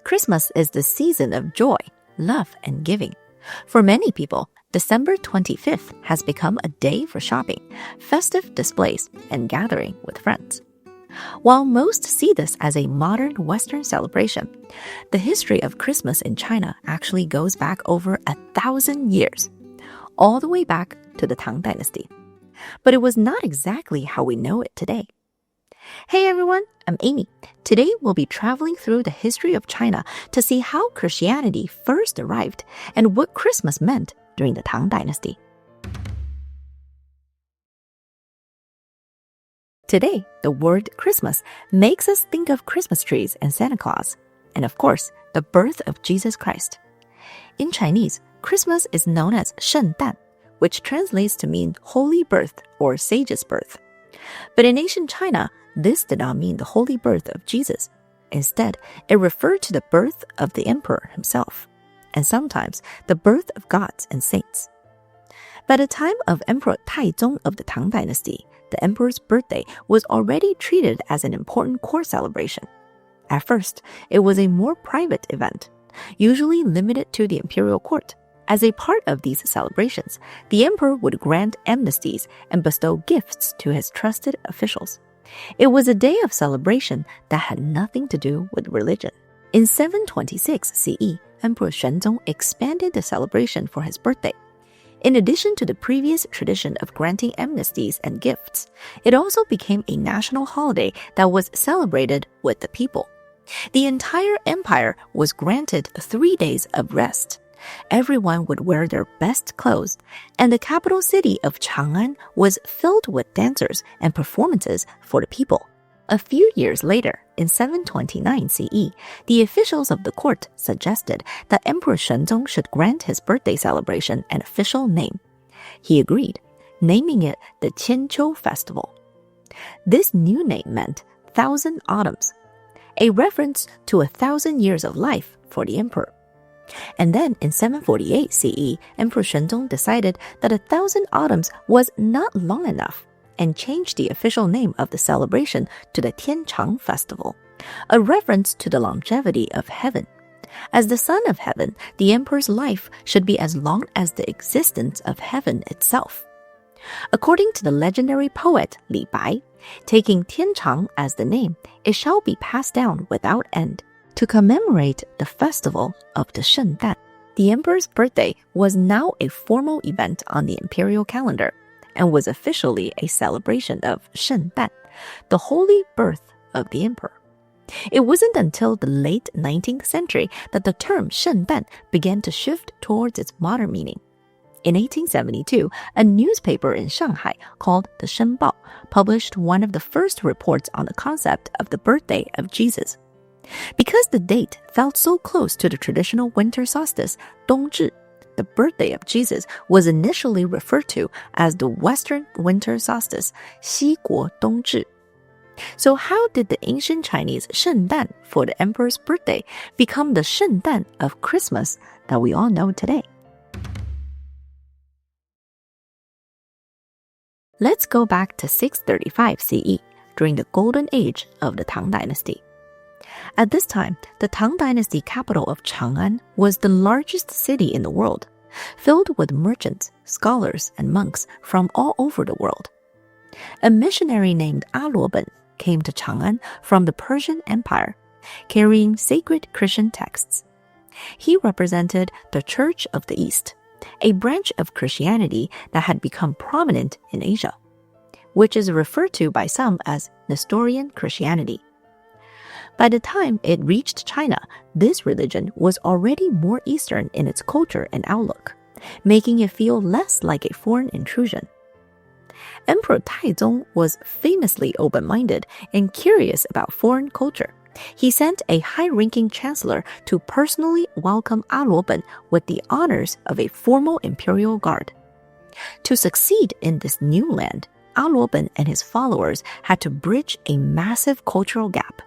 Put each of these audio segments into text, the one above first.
Christmas is the season of joy, love, and giving. For many people, December 25th has become a day for shopping, festive displays, and gathering with friends. While most see this as a modern Western celebration, the history of Christmas in China actually goes back over 1,000 years, all the way back to the Tang Dynasty. But it was not exactly how we know it today. Hey everyone, I'm Amy. Today we'll be traveling through the history of China to see how Christianity first arrived and what Christmas meant during the Tang Dynasty. Today, the word Christmas makes us think of Christmas trees and Santa Claus, and of course, the birth of Jesus Christ. In Chinese, Christmas is known as 圣诞, which translates to mean holy birth or sage's birth. But in ancient China, this did not mean the holy birth of Jesus. Instead, it referred to the birth of the emperor himself, and sometimes the birth of gods and saints. By the time of Emperor Taizong of the Tang Dynasty, the emperor's birthday was already treated as an important court celebration. At first, it was a more private event, usually limited to the imperial court. As a part of these celebrations, the emperor would grant amnesties and bestow gifts to his trusted officials. It was a day of celebration that had nothing to do with religion. In 726 CE, Emperor Shèngdàn expanded the celebration for his birthday. In addition to the previous tradition of granting amnesties and gifts, it also became a national holiday that was celebrated with the people. The entire empire was granted 3 days of rest. Everyone would wear their best clothes, and the capital city of Chang'an was filled with dancers and performances for the people. A few years later, in 729 CE, the officials of the court suggested that Emperor Shèngdàn should grant his birthday celebration an official name. He agreed, naming it the Chén Festival. This new name meant 1,000 autumns, a reference to 1,000 years of life for the emperor. And then in 748 CE, Emperor Shèngdàn decided that 1,000 autumns was not long enough and changed the official name of the celebration to the Tianchang Festival, a reference to the longevity of heaven. As the son of heaven, the emperor's life should be as long as the existence of heaven itself. According to the legendary poet Li Bai, taking Tianchang as the name, it shall be passed down without end. To commemorate the festival of the Shèngdàn, the emperor's birthday was now a formal event on the imperial calendar and was officially a celebration of Shèngdàn, the holy birth of the emperor. It wasn't until the late 19th century that the term Shèngdàn began to shift towards its modern meaning. In 1872, a newspaper in Shanghai called the Shenbao published one of the first reports on the concept of the birthday of Jesus. Because the date felt so close to the traditional winter solstice, 冬至, the birthday of Jesus was initially referred to as the Western winter solstice, 西国冬至. So how did the ancient Chinese 圣诞 for the emperor's birthday become the 圣诞 of Christmas that we all know today? Let's go back to 635 CE, during the golden age of the Tang Dynasty. At this time, the Tang Dynasty capital of Chang'an was the largest city in the world, filled with merchants, scholars, and monks from all over the world. A missionary named Luoben came to Chang'an from the Persian Empire, carrying sacred Christian texts. He represented the Church of the East, a branch of Christianity that had become prominent in Asia, which is referred to by some as Nestorian Christianity. By the time it reached China, this religion was already more Eastern in its culture and outlook, making it feel less like a foreign intrusion. Emperor Taizong was famously open-minded and curious about foreign culture. He sent a high-ranking chancellor to personally welcome Luoben with the honors of a formal imperial guard. To succeed in this new land, Luoben and his followers had to bridge a massive cultural gap.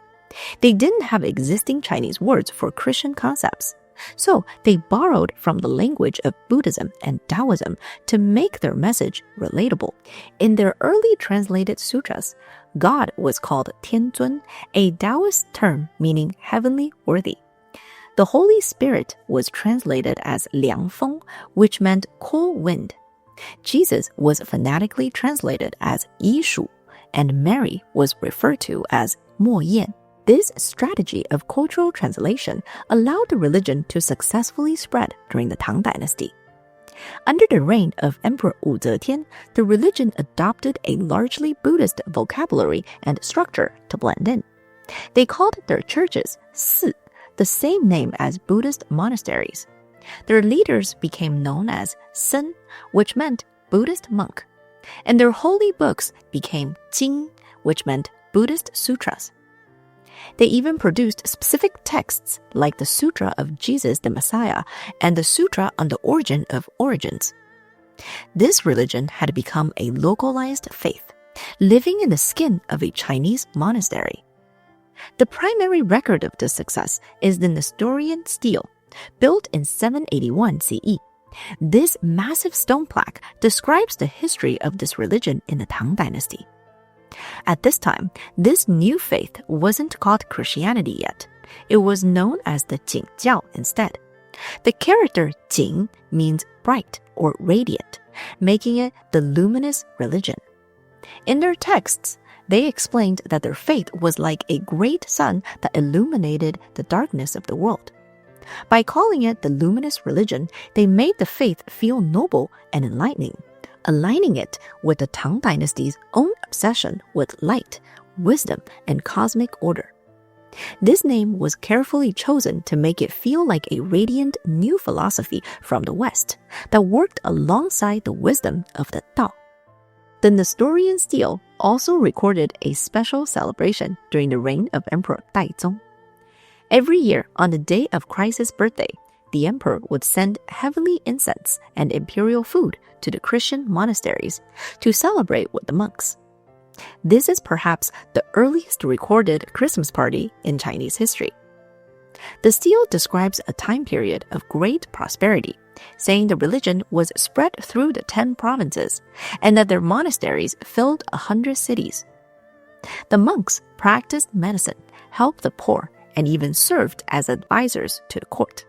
They didn't have existing Chinese words for Christian concepts, so they borrowed from the language of Buddhism and Taoism to make their message relatable. In their early translated sutras, God was called Tianzun, a Taoist term meaning heavenly worthy. The Holy Spirit was translated as 凉风, which meant cool wind. Jesus was phonetically translated as 遗属, and Mary was referred to as 默宴. This strategy of cultural translation allowed the religion to successfully spread during the Tang Dynasty. Under the reign of Emperor Wu Zetian, the religion adopted a largely Buddhist vocabulary and structure to blend in. They called their churches 寺, the same name as Buddhist monasteries. Their leaders became known as Sen, which meant Buddhist monk, and their holy books became Jing, which meant Buddhist sutras. They even produced specific texts like the Sutra of Jesus the Messiah and the Sutra on the Origin of Origins. This religion had become a localized faith, living in the skin of a Chinese monastery. The primary record of this success is the Nestorian stele, built in 781 CE. This massive stone plaque describes the history of this religion in the Tang Dynasty. At this time, this new faith wasn't called Christianity yet. It was known as the Jing Jiao instead. The character Jing means bright or radiant, making it the Luminous Religion. In their texts, they explained that their faith was like a great sun that illuminated the darkness of the world. By calling it the Luminous Religion, they made the faith feel noble and enlightening, aligning it with the Tang Dynasty's own obsession with light, wisdom, and cosmic order. This name was carefully chosen to make it feel like a radiant new philosophy from the West that worked alongside the wisdom of the Tao. The Nestorian stele also recorded a special celebration during the reign of Emperor Daizong. Every year, on the day of Christ's birthday, the emperor would send heavenly incense and imperial food to the Christian monasteries to celebrate with the monks. This is perhaps the earliest recorded Christmas party in Chinese history. The stele describes a time period of great prosperity, saying the religion was spread through the 10 provinces and that their monasteries filled 100 cities. The monks practiced medicine, helped the poor, and even served as advisors to the court.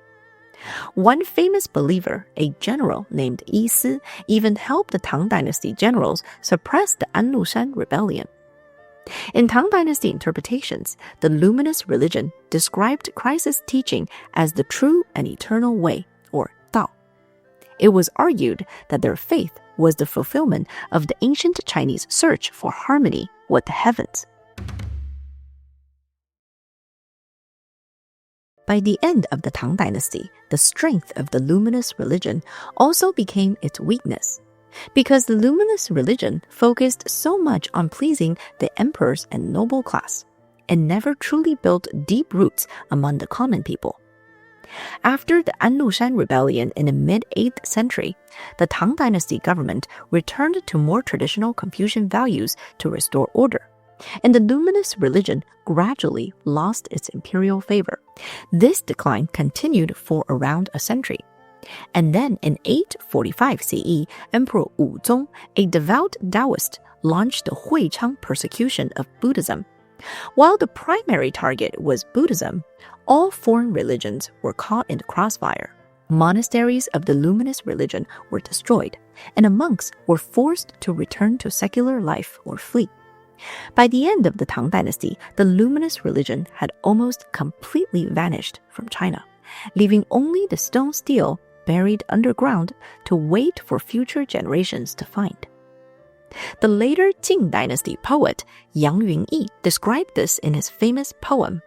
One famous believer, a general named Yi Si, even helped the Tang Dynasty generals suppress the Anlushan rebellion. In Tang Dynasty interpretations, the Luminous Religion described Christ's teaching as the true and eternal way, or Tao. It was argued that their faith was the fulfillment of the ancient Chinese search for harmony with the heavens. By the end of the Tang Dynasty, the strength of the Luminous Religion also became its weakness, because the Luminous Religion focused so much on pleasing the emperors and noble class, and never truly built deep roots among the common people. After the Anlushan rebellion in the mid-8th century, the Tang Dynasty government returned to more traditional Confucian values to restore order, and the Luminous Religion gradually lost its imperial favor. This decline continued for around a century. And then in 845 CE, Emperor Wuzong, a devout Taoist, launched the Huichang persecution of Buddhism. While the primary target was Buddhism, all foreign religions were caught in the crossfire. Monasteries of the Luminous Religion were destroyed, and the monks were forced to return to secular life or flee. By the end of the Tang Dynasty, the Luminous Religion had almost completely vanished from China, leaving only the stone stele buried underground to wait for future generations to find. The later Qing Dynasty poet Yang Yunyi described this in his famous poem.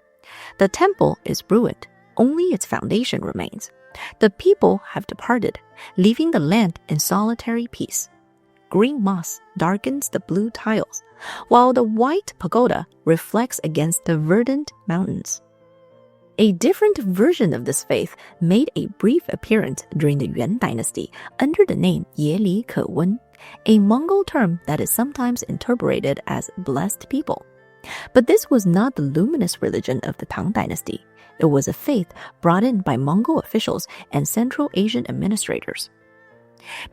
The temple is ruined, only its foundation remains. The people have departed, leaving the land in solitary peace. Green moss darkens the blue tiles, while the white pagoda reflects against the verdant mountains. A different version of this faith made a brief appearance during the Yuan Dynasty under the name Ye Li Ke Wen, a Mongol term that is sometimes interpreted as blessed people. But this was not the Luminous Religion of the Tang Dynasty. It was a faith brought in by Mongol officials and Central Asian administrators.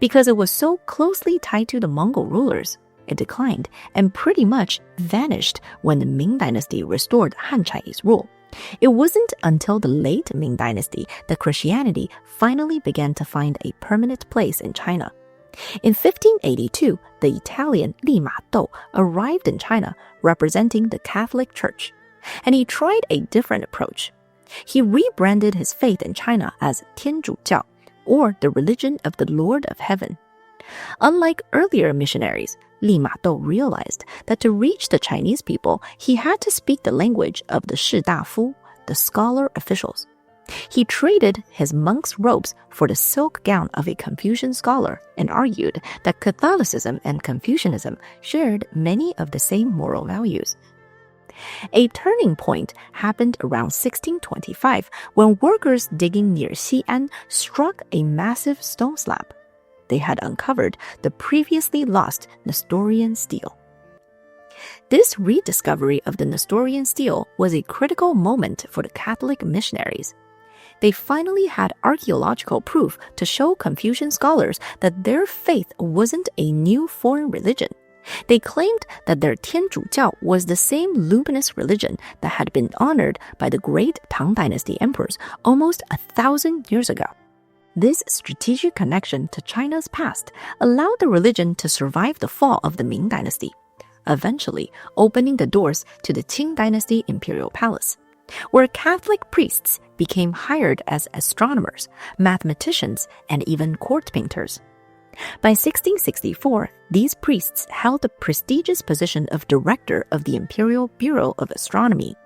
Because it was so closely tied to the Mongol rulers, it declined and pretty much vanished when the Ming Dynasty restored Han Chinese rule, It wasn't until the late Ming Dynasty that Christianity finally began to find a permanent place in China. In 1582, the Italian Li Ma Dou arrived in China representing the Catholic Church, and he tried a different approach. He rebranded his faith in China as 天主教, or the religion of the Lord of Heaven. Unlike earlier missionaries, Li Ma Dou realized that to reach the Chinese people, he had to speak the language of the 士大夫, the scholar officials. He traded his monk's robes for the silk gown of a Confucian scholar and argued that Catholicism and Confucianism shared many of the same moral values. A turning point happened around 1625 when workers digging near Xi'an struck a massive stone slab. They had uncovered the previously lost Nestorian stele. This rediscovery of the Nestorian stele was a critical moment for the Catholic missionaries. They finally had archaeological proof to show Confucian scholars that their faith wasn't a new foreign religion. They claimed that their 天主教 was the same luminous religion that had been honored by the great Tang Dynasty emperors almost 1,000 years ago. This strategic connection to China's past allowed the religion to survive the fall of the Ming Dynasty, eventually opening the doors to the Qing Dynasty imperial palace, where Catholic priests became hired as astronomers, mathematicians, and even court painters. By 1664, these priests held the prestigious position of director of the Imperial Bureau of Astronomy.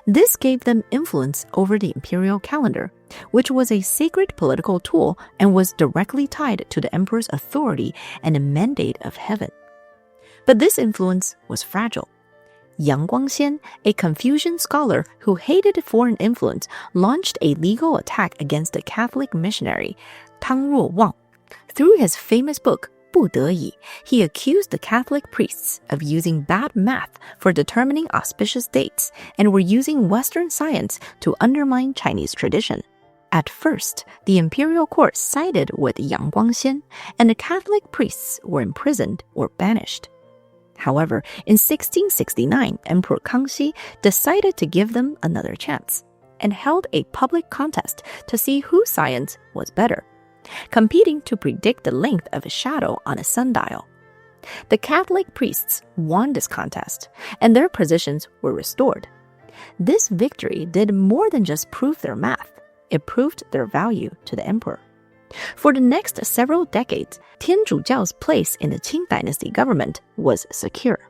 This gave them influence over the imperial calendar, which was a sacred political tool and was directly tied to the emperor's authority and a mandate of heaven. But this influence was fragile. Yang Guangxian, a Confucian scholar who hated foreign influence, launched a legal attack against the Catholic missionary Tang Ruyi. Through his famous book, 不得已, he accused the Catholic priests of using bad math for determining auspicious dates and were using Western science to undermine Chinese tradition. At first, the imperial court sided with Yang Guangxian, and the Catholic priests were imprisoned or banished. However, in 1669, Emperor Kangxi decided to give them another chance and held a public contest to see whose science was better, competing to predict the length of a shadow on a sundial. The Catholic priests won this contest, and their positions were restored. This victory did more than just prove their math. It proved their value to the emperor. For the next several decades, 天主教's place in the Qing Dynasty government was secure.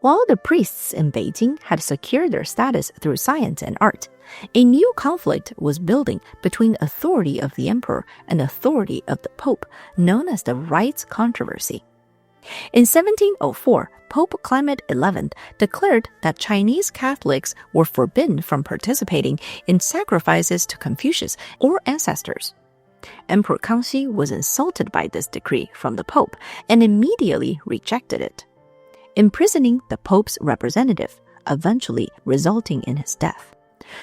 While the priests in Beijing had secured their status through science and art, a new conflict was building between the authority of the emperor and the authority of the pope, known as the rights controversy. In 1704, Pope Clement XI declared that Chinese Catholics were forbidden from participating in sacrifices to Confucius or ancestors. Emperor Kangxi was insulted by this decree from the Pope and immediately rejected it, imprisoning the Pope's representative, eventually resulting in his death.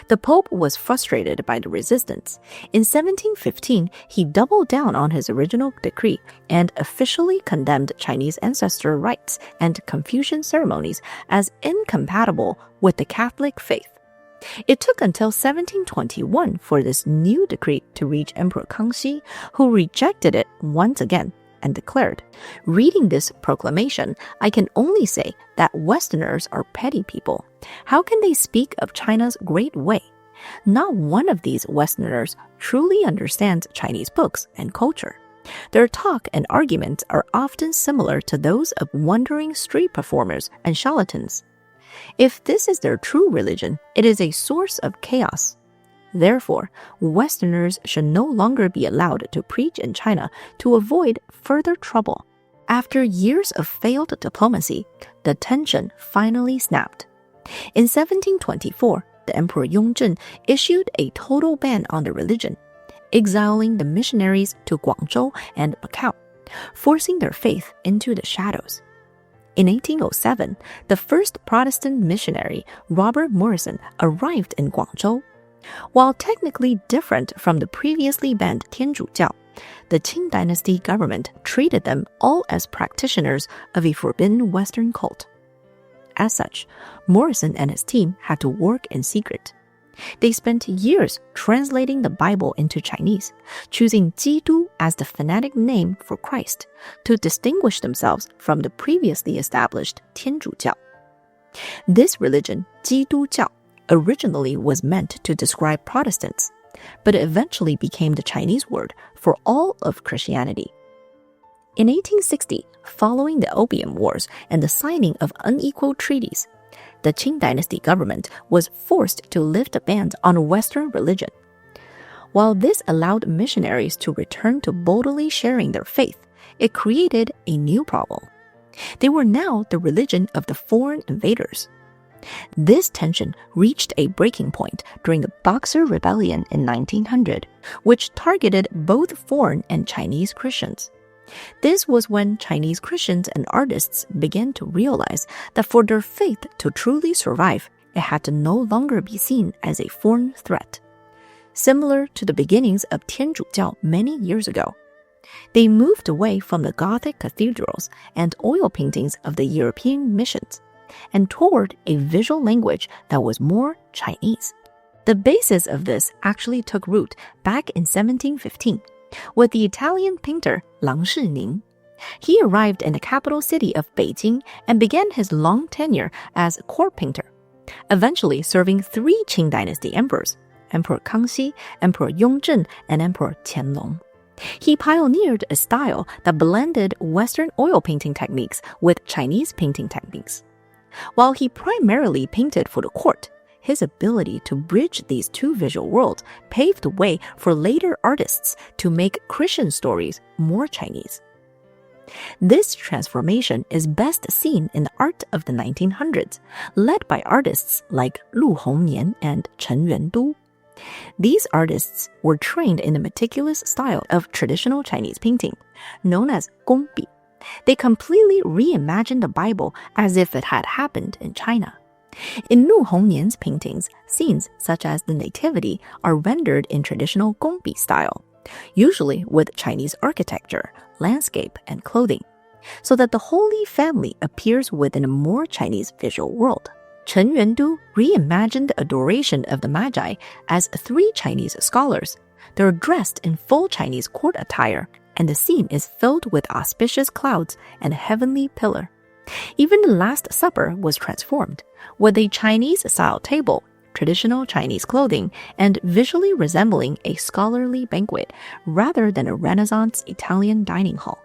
The Pope was frustrated by the resistance. In 1715, he doubled down on his original decree and officially condemned Chinese ancestor rites and Confucian ceremonies as incompatible with the Catholic faith. It took until 1721 for this new decree to reach Emperor Kangxi, who rejected it once again and declared, "Reading this proclamation, I can only say that Westerners are petty people. How can they speak of China's great way? Not one of these Westerners truly understands Chinese books and culture. Their talk and arguments are often similar to those of wandering street performers and charlatans. If this is their true religion, it is a source of chaos. Therefore, Westerners should no longer be allowed to preach in China to avoid further trouble." After years of failed diplomacy, the tension finally snapped. In 1724, the Emperor Yongzheng issued a total ban on the religion, exiling the missionaries to Guangzhou and Macau, forcing their faith into the shadows. In 1807, the first Protestant missionary, Robert Morrison, arrived in Guangzhou. While technically different from the previously banned 天主教, the Qing Dynasty government treated them all as practitioners of a forbidden Western cult. As such, Morrison and his team had to work in secret. They spent years translating the Bible into Chinese, choosing 基督 as the phonetic name for Christ to distinguish themselves from the previously established 天主教. This religion, 基督教, originally was meant to describe Protestants, but it eventually became the Chinese word for all of Christianity. In 1860, following the Opium Wars and the signing of unequal treaties, the Chén Dynasty government was forced to lift a ban on Western religion. While this allowed missionaries to return to boldly sharing their faith, it created a new problem. They were now the religion of the foreign invaders. This tension reached a breaking point during the Boxer Rebellion in 1900, which targeted both foreign and Chinese Christians. This was when Chinese Christians and artists began to realize that for their faith to truly survive, it had to no longer be seen as a foreign threat. Similar to the beginnings of 天主教 many years ago, they moved away from the Gothic cathedrals and oil paintings of the European missions and toward a visual language that was more Chinese. The basis of this actually took root back in 1715 with the Italian painter Lang Shining. He arrived in the capital city of Beijing and began his long tenure as court painter, eventually serving 3 Qing Dynasty emperors, Emperor Kangxi, Emperor Yongzheng, and Emperor Qianlong. He pioneered a style that blended Western oil painting techniques with Chinese painting techniques. While he primarily painted for the court, his ability to bridge these two visual worlds paved the way for later artists to make Christian stories more Chinese. This transformation is best seen in the art of the 1900s, led by artists like Lu Hongnian and Chén Yuándù. These artists were trained in the meticulous style of traditional Chinese painting, known as gongbi. They completely reimagined the Bible as if it had happened in China. In Lu Hongnian's paintings, scenes such as the Nativity are rendered in traditional gongbi style, usually with Chinese architecture, landscape, and clothing, so that the Holy Family appears within a more Chinese visual world. Chén Yuándù reimagined adoration of the Magi as 3 Chinese scholars. They're dressed in full Chinese court attire, and the scene is filled with auspicious clouds and a heavenly pillar. Even the Last Supper was transformed, with a Chinese-style table, traditional Chinese clothing, and visually resembling a scholarly banquet rather than a Renaissance Italian dining hall.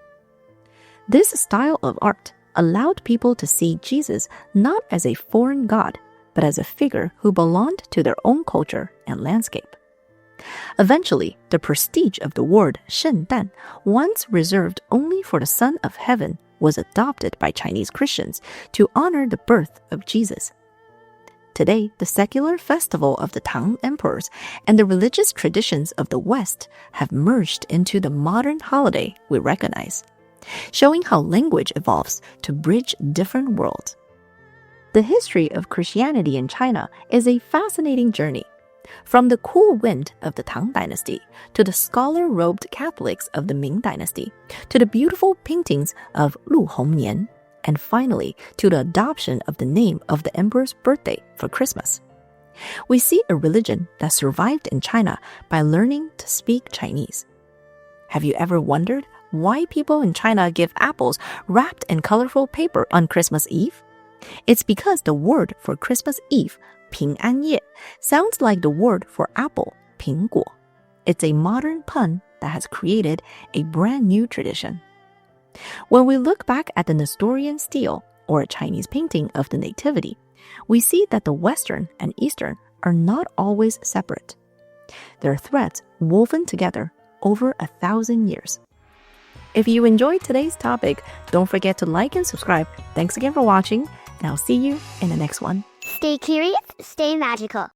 This style of art allowed people to see Jesus not as a foreign god, but as a figure who belonged to their own culture and landscape. Eventually, the prestige of the word Shèngdàn, once reserved only for the Son of Heaven, was adopted by Chinese Christians to honor the birth of Jesus. Today, the secular festival of the Tang emperors and the religious traditions of the West have merged into the modern holiday we recognize, showing how language evolves to bridge different worlds. The history of Christianity in China is a fascinating journey. From the cool wind of the Tang Dynasty to the scholar-robed Catholics of the Ming Dynasty to the beautiful paintings of Lu Hongnian, and finally to the adoption of the name of the emperor's birthday for Christmas. We see a religion that survived in China by learning to speak Chinese. Have you ever wondered why people in China give apples wrapped in colorful paper on Christmas Eve? It's because the word for Christmas Eve, 平安夜, sounds like the word for apple, 苹果. It's a modern pun that has created a brand new tradition. When we look back at the Nestorian stele, or a Chinese painting of the Nativity, we see that the Western and Eastern are not always separate. They're threads woven together over 1,000 years. If you enjoyed today's topic, don't forget to like and subscribe. Thanks again for watching, and I'll see you in the next one. Stay curious, stay magical.